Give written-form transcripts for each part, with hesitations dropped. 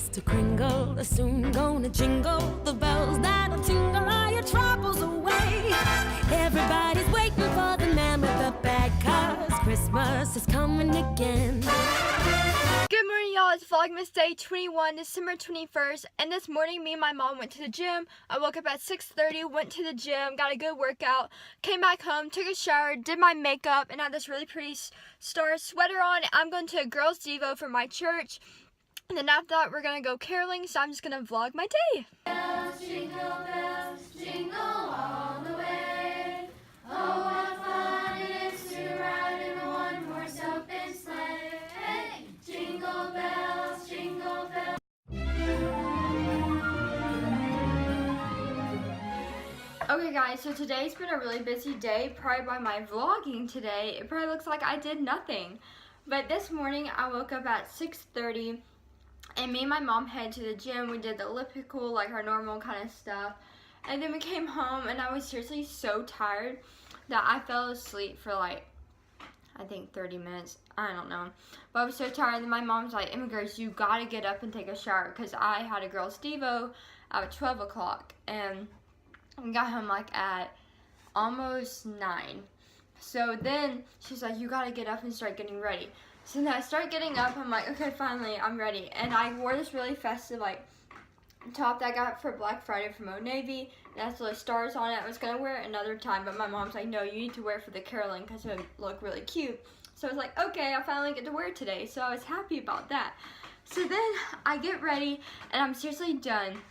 Mr. Kringle is soon gonna jingle the bells that'll tingle all your troubles away. Everybody's waiting for the man with the bag, 'cause Christmas is coming again. Good morning, y'all. It's Vlogmas Day 21, December 21st, and this morning me and my mom went to the gym. I woke up at 6:30, went to the gym, got a good workout, came back home, took a shower, did my makeup, and I had this really pretty star sweater on. I'm going to a girls' devo for my church, and then after that we're going to go caroling, so I'm just going to vlog my day. Bells, jingle all the way. Oh, what fun it is to ride in a one-horse open sleigh. Hey, jingle bells, jingle bells. Okay guys, so today's been a really busy day. Probably by my vlogging today, it probably looks like I did nothing. But this morning I woke up at 6:30 and me and my mom headed to the gym. We did the elliptical, like our normal kind of stuff. And then we came home and I was seriously so tired that I fell asleep for like, I think 30 minutes. I don't know. But I was so tired, and then my mom's like, Emma Grace, you gotta get up and take a shower, because I had a girls' devo at 12 o'clock. And we got home like at almost 9. So then she's like, you gotta get up and start getting ready. So then I start getting up. I'm like, okay, finally, I'm ready. And I wore this really festive like top that I got for Black Friday from Old Navy. It has little stars on it. I was gonna wear it another time, but my mom's like, no, you need to wear it for the caroling because it would look really cute. So I was like, okay, I finally get to wear it today. So I was happy about that. So then I get ready, and I'm seriously done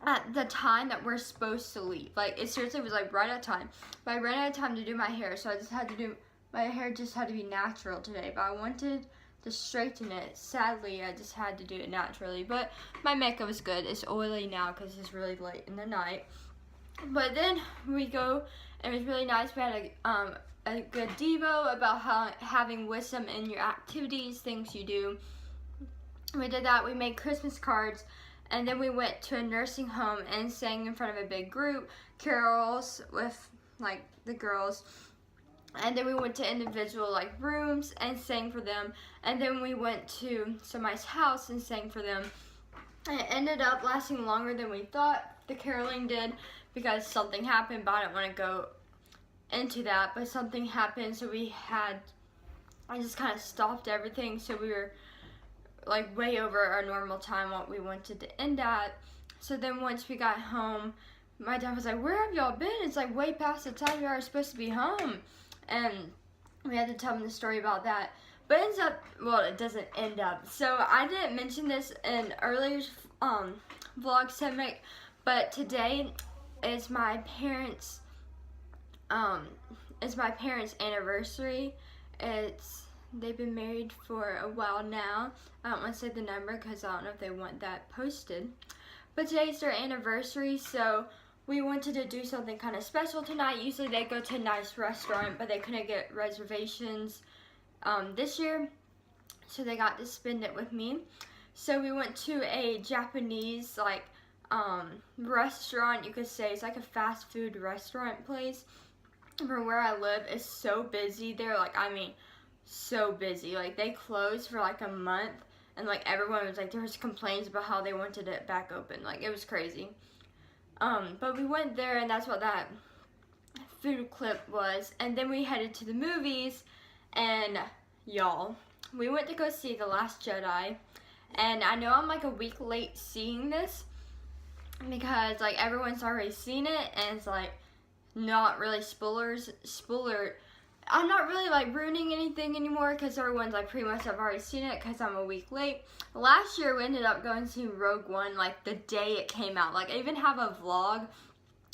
at the time that we're supposed to leave. Like, it seriously was like right at time. But I ran out of time to do my hair, so I just had to do, my hair just had to be natural today. But I wanted to straighten it. Sadly, I just had to do it naturally. But my makeup is good. It's oily now because it's really late in the night. But then we go, and it was really nice. We had a good devo about how having wisdom in your activities, things you do. We did that. We made Christmas cards. And then we went to a nursing home and sang in front of a big group, carols with like the girls. And then we went to individual like rooms and sang for them. And then we went to somebody's house and sang for them. And it ended up lasting longer than we thought the caroling did, because something happened, but I don't want to go into that. But something happened, so I just kind of stopped everything. So we were like way over our normal time, what we wanted to end at. So then once we got home, my dad was like, where have y'all been? It's like way past the time you are supposed to be home. And we had to tell him the story about that. But it ends up, well, it doesn't end up. So I didn't mention this in earlier vlog segment, but today is my parents' anniversary. They've been married for a while now. I don't want to say the number because I don't know if they want that posted. But today's their anniversary, so we wanted to do something kind of special tonight. Usually they go to a nice restaurant, but they couldn't get reservations this year, so they got to spend it with me. So we went to a Japanese like restaurant, you could say. It's like a fast food restaurant place. For where I live, it's so busy there. Like, I mean, so busy. Like, they closed for like a month, and like everyone was like, there was complaints about how they wanted it back open. Like, it was crazy. But we went there, and that's what that food clip was. And then we headed to the movies, and y'all, we went to go see The Last Jedi. And I know I'm like a week late seeing this because like everyone's already seen it, and it's like not really spoiler. I'm not really like ruining anything anymore because everyone's like pretty much have already seen it because I'm a week late. Last year we ended up going to see Rogue One like the day it came out. Like, I even have a vlog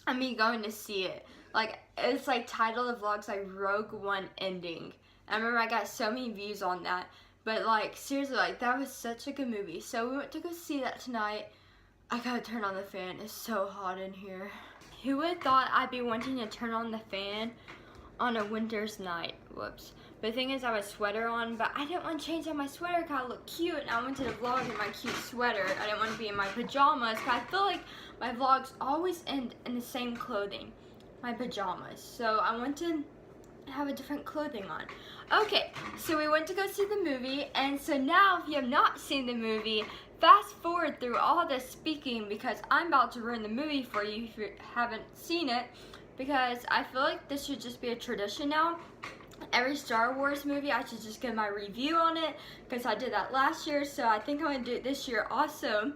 of me going to see it. Like, it's like titled the vlog's like Rogue One ending. I remember I got so many views on that. But like, seriously, like, that was such a good movie. So we went to go see that tonight. I gotta turn on the fan. It's so hot in here. Who would have thought I'd be wanting to turn on the fan on a winter's night? Whoops. But the thing is, I have a sweater on, but I didn't want to change out my sweater because I look cute, and I went to the vlog in my cute sweater. I didn't want to be in my pajamas because I feel like my vlogs always end in the same clothing, my pajamas. So I want to have a different clothing on. Okay, so we went to go see the movie, and so now if you have not seen the movie, fast forward through all this speaking because I'm about to ruin the movie for you if you haven't seen it, because I feel like this should just be a tradition now. Every Star Wars movie, I should just give my review on it, because I did that last year, so I think I'm going to do it this year also.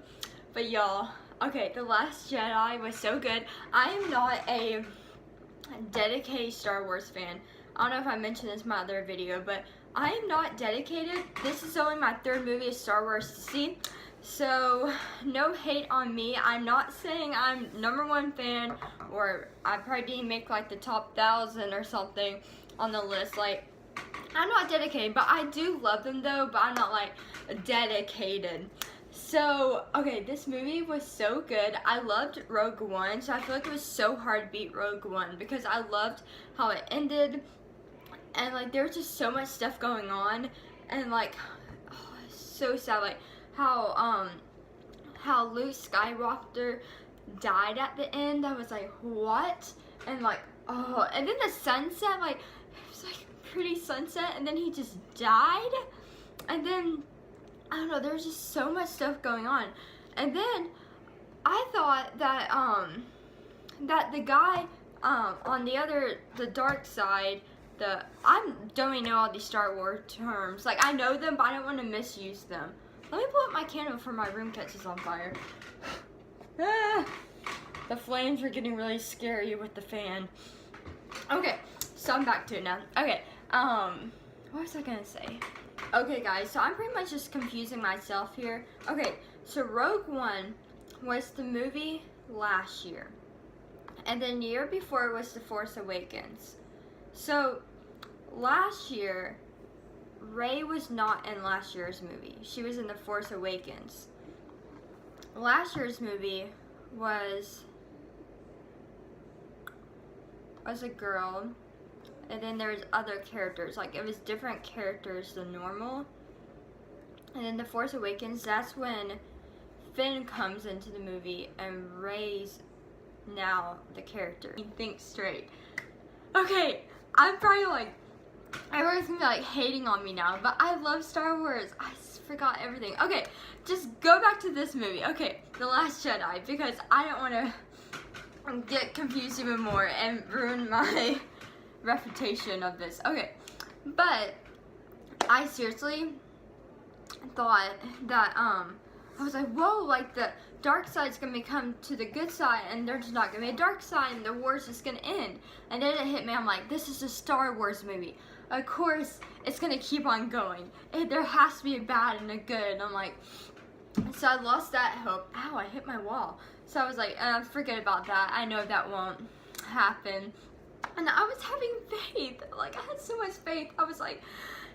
But y'all, okay, The Last Jedi was so good. I am not a dedicated Star Wars fan. I don't know if I mentioned this in my other video, but I am not dedicated. This is only my third movie of Star Wars to see, so no hate on me. I'm not saying I'm #1 fan, or I probably didn't make like the top 1,000 or something on the list. Like, I'm not dedicated, but I do love them though, but I'm not like dedicated. So, okay, this movie was so good. I loved Rogue One, so I feel like it was so hard to beat Rogue One because I loved how it ended, and like there was just so much stuff going on, and like, oh, so sad, like how Luke Skywalker died at the end. I was like, what? And like, oh, and then the sunset, like, it was like pretty sunset, and then he just died, and then I don't know, there was just so much stuff going on. And then I thought that that the guy on the dark side, I don't even know all these Star Wars terms. Like, I know them, but I don't want to misuse them. Let me pull up my candle before my room catches on fire. The flames are getting really scary with the fan. Okay, so I'm back to it now. Okay, what was I gonna say? Okay guys, so I'm pretty much just confusing myself here. Okay, so Rogue One was the movie last year, and then the year before was The Force Awakens. So last year, Rey was not in last year's movie. She was in The Force Awakens. Last year's movie was a girl, and then there's other characters. Like, it was different characters than normal. And then The Force Awakens, that's when Finn comes into the movie and Rey's now the character. Think straight. Okay, I'm probably like, everyone's gonna be like hating on me now, but I love Star Wars. I forgot everything. Okay, just go back to this movie. Okay, The Last Jedi, because I don't want to get confused even more and ruin my reputation of this. Okay, but I seriously thought that I was like, whoa, like the dark side's gonna become to the good side, and there's not gonna be a dark side, and the war's just gonna end. And then it hit me, I'm like, this is a Star Wars movie. Of course, it's gonna keep on going. There has to be a bad and a good. And I'm like, so I lost that hope. Ow, I hit my wall. So I was like, forget about that. I know that won't happen. And I was having faith. Like, I had so much faith. I was like,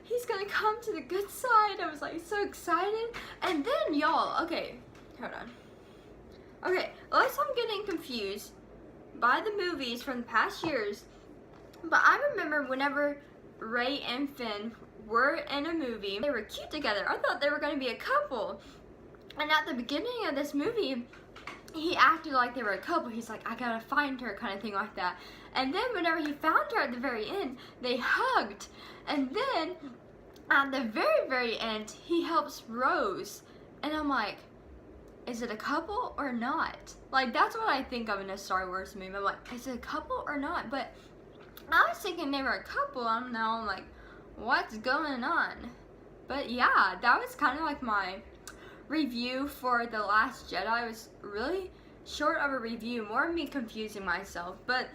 he's gonna come to the good side. I was like so excited. And then y'all, okay, hold on. Okay, unless I'm getting confused by the movies from the past years, but I remember whenever Rey and Finn were in a movie, they were cute together. I thought they were gonna be a couple. And at the beginning of this movie, he acted like they were a couple. He's like, I gotta find her, kind of thing like that. And then whenever he found her at the very end, they hugged. And then at the very, very end, he helps Rose. And I'm like, is it a couple or not? Like, that's what I think of in a Star Wars movie. I'm like, is it a couple or not? But I was thinking they were a couple. I'm like, what's going on? But yeah, that was kind of like my review for The Last Jedi. It was really short of a review, more of me confusing myself, but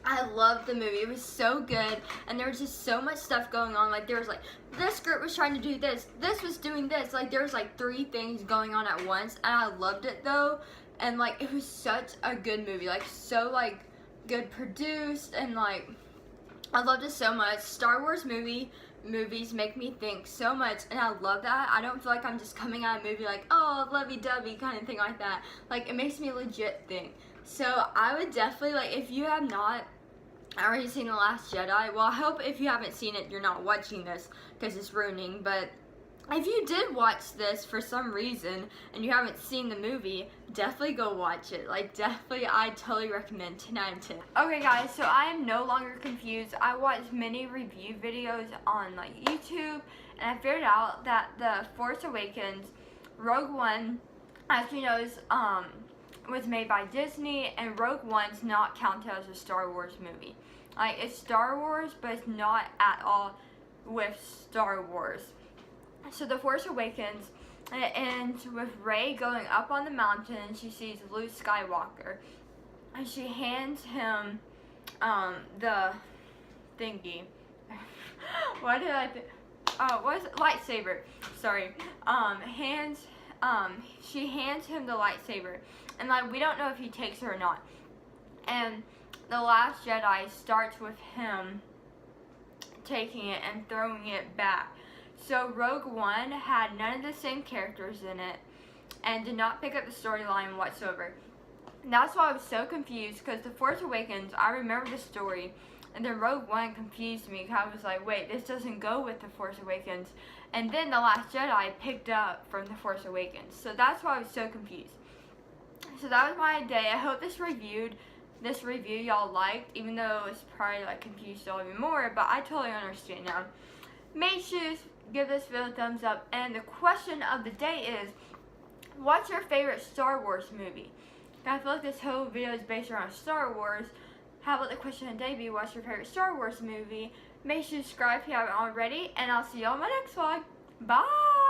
I loved the movie. It was so good, and there was just so much stuff going on. Like, there was like, this group was trying to do this was doing this. Like, there was like 3 things going on at once, and I loved it though. And like, it was such a good movie, like so like good produced, and like I loved it so much. Star Wars movies make me think so much, and I love that. I don't feel like I'm just coming out of a movie like, oh, lovey-dovey kind of thing like that. Like, it makes me legit think. So I would definitely, like, if you have not already seen The Last Jedi, well, I hope if you haven't seen it, you're not watching this because it's ruining, but if you did watch this for some reason and you haven't seen the movie, definitely go watch it. Like, definitely, I totally recommend 10 out of 10. Okay guys, so I am no longer confused. I watched many review videos on like YouTube, and I figured out that The Force Awakens Rogue One, as you know, was made by Disney, and Rogue One's not counted as a Star Wars movie. Like, it's Star Wars, but it's not at all with Star Wars. So The Force Awakens, it ends with Rey going up on the mountain, and she sees Luke Skywalker, and she hands him the thingy. What did I think? Oh, what is it? Lightsaber. Sorry. She hands him the lightsaber, and like, we don't know if he takes it or not. And The Last Jedi starts with him taking it and throwing it back. So Rogue One had none of the same characters in it and did not pick up the storyline whatsoever. And that's why I was so confused, because The Force Awakens, I remember the story, and then Rogue One confused me, because I was like, wait, this doesn't go with The Force Awakens. And then The Last Jedi picked up from The Force Awakens. So that's why I was so confused. So that was my day. I hope this review y'all liked, even though it's probably like confused y'all even more, but I totally understand now. Make sure to give this video a thumbs up, and the question of the day is, what's your favorite Star Wars movie? I feel like this whole video is based around Star Wars. How about the question of the day be, what's your favorite Star Wars movie? Make sure to subscribe if you haven't already, and I'll see y'all in my next vlog. Bye!